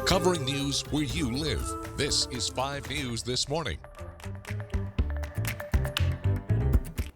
covering news where you live. This is 5 News This Morning.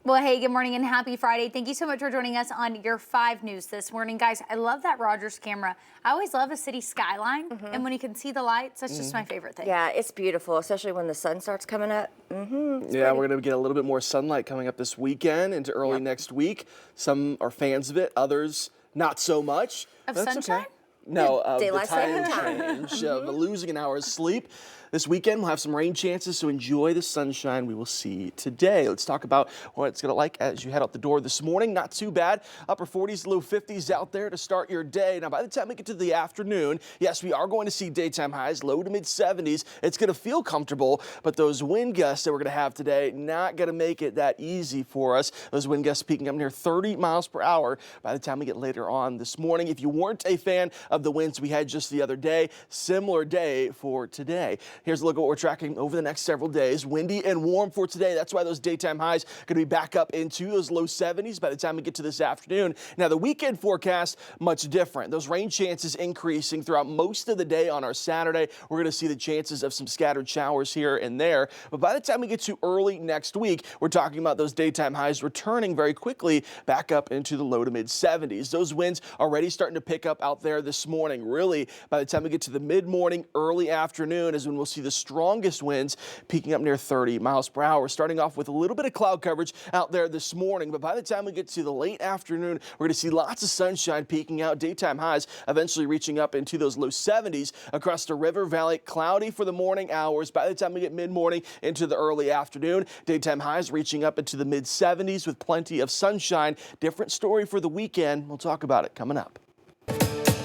Well, hey, good morning and happy Friday. Thank you so much for joining us on your 5 News this morning. Guys, I love that Rogers camera. I always love a city skyline, and when you can see the lights, that's just my favorite thing. Yeah, it's beautiful, especially when the sun starts coming up. Yeah, pretty. we're going to get a little bit more sunlight coming up this weekend into early next week. Some are fans of it, others not so much. Of That's sunshine? Okay. No, of the Daylight time saving change, of losing an hour's sleep. This weekend, we'll have some rain chances, so enjoy the sunshine we will see today. Let's talk about what it's going to like as you head out the door this morning. Not too bad. Upper 40s, low 50s out there to start your day. Now, by the time we get to the afternoon, yes, we are going to see daytime highs, low to mid 70s. It's going to feel comfortable, but those wind gusts that we're going to have today, not going to make it that easy for us. Those wind gusts peaking up near 30 miles per hour by the time we get later on this morning. If you weren't a fan of the winds we had just the other day, similar day for today. Here's a look at what we're tracking over the next several days. Windy and warm for today. That's why those daytime highs are going to be back up into those low 70s by the time we get to this afternoon. Now, the weekend forecast, much different. Those rain chances increasing throughout most of the day on our Saturday. We're going to see the chances of some scattered showers here and there. But by the time we get to early next week, we're talking about those daytime highs returning very quickly back up into the low to mid 70s. Those winds already starting to pick up out there this morning. Really, by the time we get to the mid-morning, early afternoon is when we'll see the strongest winds peaking up near 30 miles per hour. Starting off with a little bit of cloud coverage out there this morning, but by the time we get to the late afternoon, we're going to see lots of sunshine peaking out. Daytime highs eventually reaching up into those low 70s across the river valley. Cloudy for the morning hours. By the time we get mid-morning into the early afternoon, daytime highs reaching up into the mid 70s with plenty of sunshine. Different story for the weekend. We'll talk about it coming up.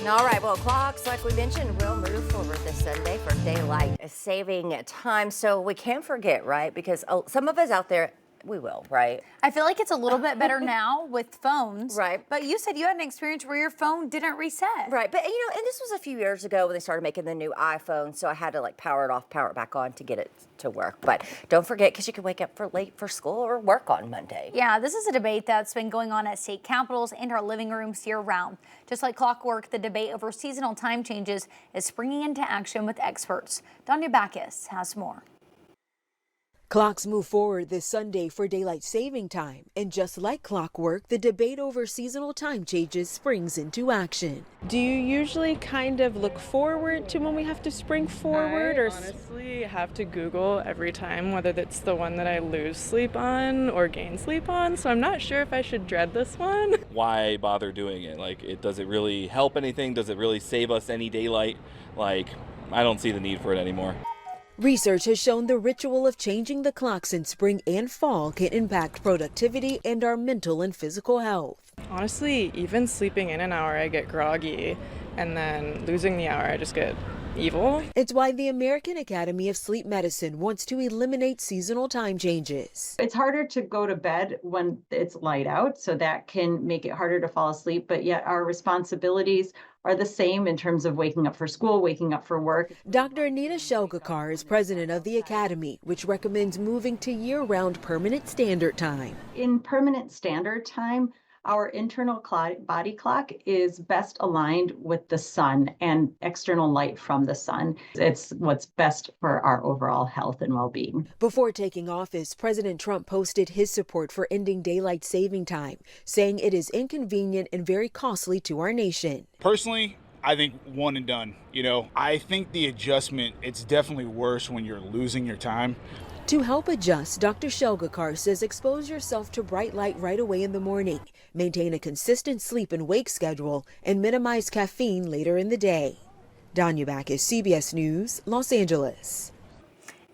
All right, well, clocks, like we mentioned, will move forward this Sunday for daylight saving time. So we can't forget, right? Because some of us out there, we will, right? I feel like it's a little bit better now with phones. Right. But you said you had an experience where your phone didn't reset. Right, but you know, and this was a few years ago when they started making the new iPhone, so I had to like power it off, power it back on to get it to work. But don't forget, because you can wake up late for school or work on Monday. Yeah, this is a debate that's been going on at state capitals and our living rooms year-round. Just like clockwork, the debate over seasonal time changes is springing into action with experts. Danya Backus has more. Clocks move forward this Sunday for daylight saving time, and just like clockwork, the debate over seasonal time changes springs into action. Do you usually kind of look forward to when we have to spring forward? I honestly have to Google every time whether that's the one that I lose sleep on or gain sleep on, so I'm not sure if I should dread this one. Why bother doing it? Does it really help anything? Does it really save us any daylight? I don't see the need for it anymore. Research has shown the ritual of changing the clocks in spring and fall can impact productivity and our mental and physical health. Honestly, even sleeping in an hour, I get groggy, and then losing the hour, I just get evil. It's why the American Academy of Sleep Medicine wants to eliminate seasonal time changes. It's harder to go to bed when it's light out, so that can make it harder to fall asleep, but yet our responsibilities are the same in terms of waking up for school, waking up for work. Dr. Anita Shelgakar is president of the Academy, which recommends moving to year-round permanent standard time. In permanent standard time, our internal body clock is best aligned with the sun and external light from the sun. It's what's best for our overall health and well-being. Before taking office, President Trump posted his support for ending daylight saving time, saying it is inconvenient and very costly to our nation. Personally, I think one and done. I think the adjustment, it's definitely worse when you're losing your time. To help adjust, Dr. Shelgakar says expose yourself to bright light right away in the morning, maintain a consistent sleep and wake schedule, and minimize caffeine later in the day. Danya Backus, CBS News, Los Angeles.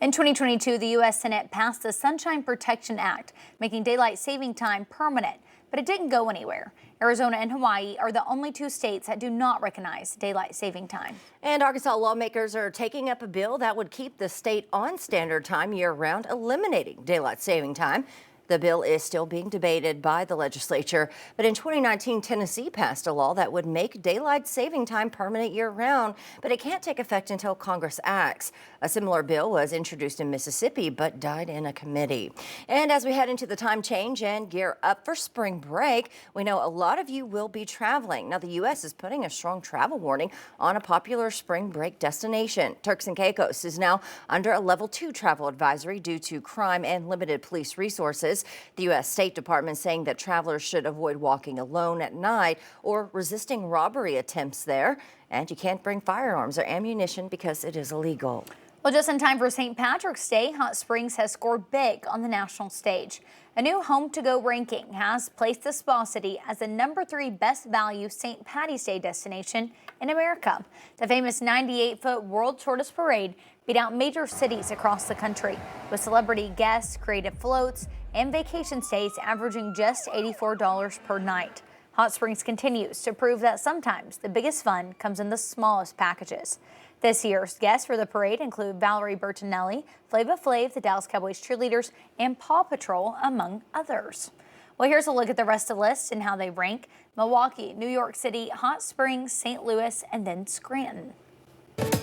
In 2022, the U.S. Senate passed the Sunshine Protection Act, making daylight saving time permanent, but it didn't go anywhere. Arizona and Hawaii are the only 2 states that do not recognize daylight saving time. And Arkansas lawmakers are taking up a bill that would keep the state on standard time year-round, eliminating daylight saving time. The bill is still being debated by the legislature, but in 2019, Tennessee passed a law that would make daylight saving time permanent year-round, but it can't take effect until Congress acts. A similar bill was introduced in Mississippi, but died in a committee. And as we head into the time change and gear up for spring break, we know a lot of you will be traveling. Now, the U.S. is putting a strong travel warning on a popular spring break destination. Turks and Caicos is now under a level 2 travel advisory due to crime and limited police resources. The U.S. State Department saying that travelers should avoid walking alone at night or resisting robbery attempts there. And you can't bring firearms or ammunition because it is illegal. Well, just in time for St. Patrick's Day, Hot Springs has scored big on the national stage. A new home-to-go ranking has placed the Spa City as the #3 best value St. Patty's Day destination in America. The famous 98-foot World Tortoise Parade beat out major cities across the country, with celebrity guests, creative floats, and vacation stays averaging just $84 per night. Hot Springs continues to prove that sometimes the biggest fun comes in the smallest packages. This year's guests for the parade include Valerie Bertinelli, Flava Flav, the Dallas Cowboys cheerleaders, and Paw Patrol, among others. Well, here's a look at the rest of the list and how they rank: Milwaukee, New York City, Hot Springs, St. Louis, and then Scranton.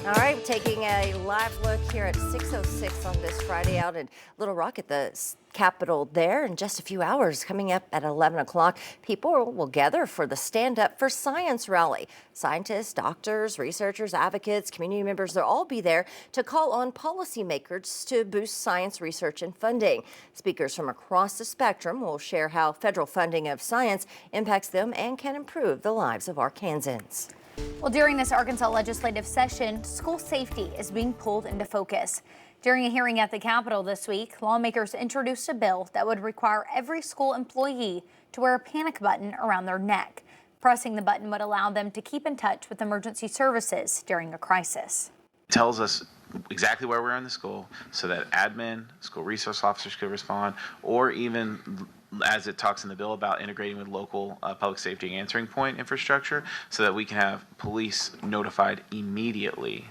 All right, taking a live look here at 6:06 on this Friday out in Little Rock at the Capitol there. In just a few hours, coming up at 11 o'clock, people will gather for the Stand Up for Science rally. Scientists, doctors, researchers, advocates, community members, they'll all be there to call on policymakers to boost science research and funding. Speakers from across the spectrum will share how federal funding of science impacts them and can improve the lives of Arkansans. Well, during this Arkansas legislative session, school safety is being pulled into focus. During a hearing at the Capitol this week, lawmakers introduced a bill that would require every school employee to wear a panic button around their neck. Pressing the button would allow them to keep in touch with emergency services during a crisis. It tells us exactly where we're in the school so that admin, school resource officers could respond, or even as it talks in the bill about integrating with local public safety answering point infrastructure so that we can have police notified immediately.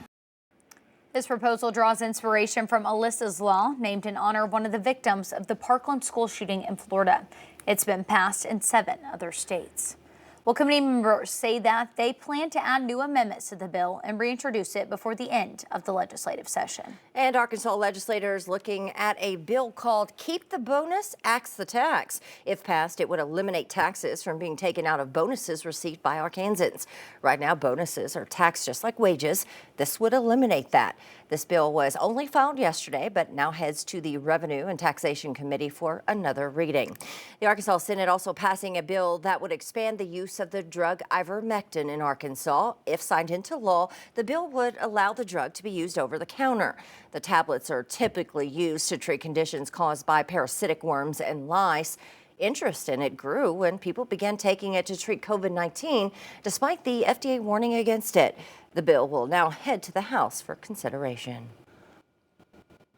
This proposal draws inspiration from Alyssa's Law, named in honor of one of the victims of the Parkland school shooting in Florida. It's been passed in 7 other states. Well, committee members say that they plan to add new amendments to the bill and reintroduce it before the end of the legislative session. And Arkansas legislators looking at a bill called Keep the Bonus, Axe the Tax. If passed, it would eliminate taxes from being taken out of bonuses received by Arkansans. Right now, bonuses are taxed just like wages. This would eliminate that. This bill was only filed yesterday, but now heads to the Revenue and Taxation Committee for another reading. The Arkansas Senate also passing a bill that would expand the use of the drug ivermectin in Arkansas. If signed into law, the bill would allow the drug to be used over the counter. The tablets are typically used to treat conditions caused by parasitic worms and lice. Interest in it grew when people began taking it to treat COVID-19, despite the FDA warning against it. The bill will now head to the House for consideration.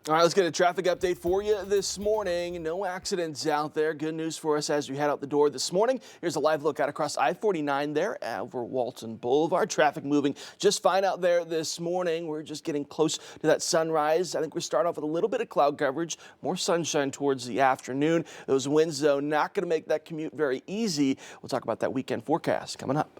All right, let's get a traffic update for you this morning. No accidents out there. Good news for us as we head out the door this morning. Here's a live look out across I-49 there over Walton Boulevard. Traffic moving just fine out there this morning. We're just getting close to that sunrise. I think we start off with a little bit of cloud coverage, more sunshine towards the afternoon. Those winds, though, not going to make that commute very easy. We'll talk about that weekend forecast coming up.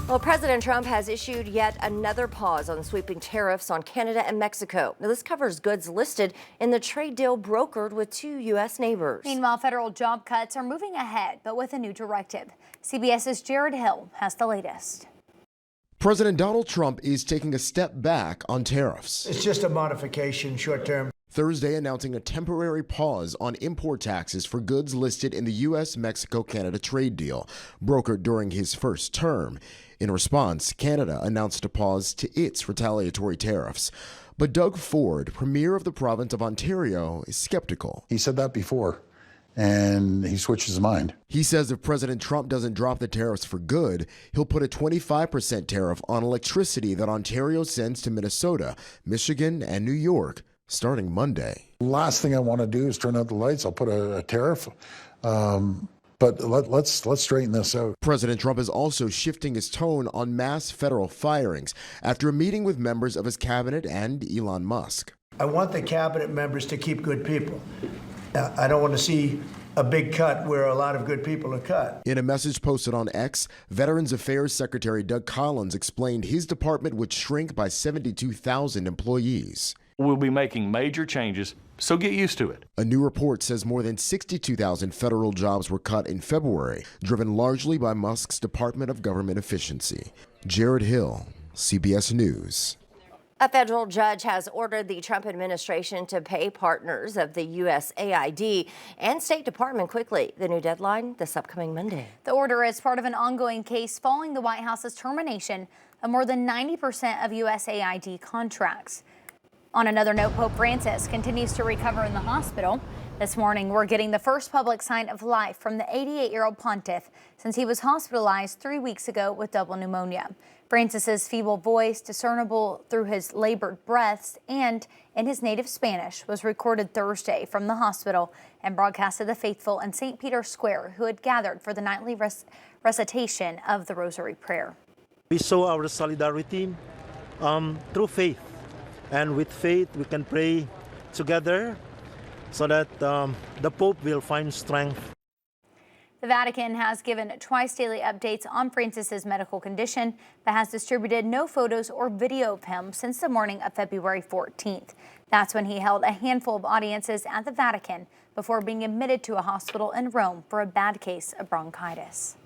Well, President Trump has issued yet another pause on sweeping tariffs on Canada and Mexico. Now, this covers goods listed in the trade deal brokered with 2 U.S. neighbors. Meanwhile, federal job cuts are moving ahead, but with a new directive. CBS's Jared Hill has the latest. President Donald Trump is taking a step back on tariffs. It's just a modification, short term. Thursday announcing a temporary pause on import taxes for goods listed in the U.S.-Mexico-Canada trade deal, brokered during his first term. In response, Canada announced a pause to its retaliatory tariffs. But Doug Ford, premier of the province of Ontario, is skeptical. He said that before, and he switched his mind. He says if President Trump doesn't drop the tariffs for good, he'll put a 25% tariff on electricity that Ontario sends to Minnesota, Michigan, and New York, starting Monday. Last thing I want to do is turn out the lights. I'll put a tariff. But let's straighten this out. President Trump is also shifting his tone on mass federal firings after a meeting with members of his cabinet and Elon Musk. I want the cabinet members to keep good people. I don't want to see a big cut where a lot of good people are cut. In a message posted on X, Veterans Affairs Secretary Doug Collins explained his department would shrink by 72,000 employees. We'll be making major changes, so get used to it. A new report says more than 62,000 federal jobs were cut in February, driven largely by Musk's Department of Government Efficiency. Jared Hill, CBS News. A federal judge has ordered the Trump administration to pay partners of the USAID and State Department quickly. The new deadline this upcoming Monday. The order is part of an ongoing case following the White House's termination of more than 90% of USAID contracts. On another note, Pope Francis continues to recover in the hospital. This morning, we're getting the first public sign of life from the 88-year-old pontiff since he was hospitalized 3 weeks ago with double pneumonia. Francis's feeble voice, discernible through his labored breaths and in his native Spanish, was recorded Thursday from the hospital and broadcast to the faithful in St. Peter's Square, who had gathered for the nightly recitation of the Rosary Prayer. We show our solidarity through faith. And with faith, we can pray together so that the Pope will find strength. The Vatican has given twice daily updates on Francis's medical condition, but has distributed no photos or video of him since the morning of February 14th. That's when he held a handful of audiences at the Vatican before being admitted to a hospital in Rome for a bad case of bronchitis.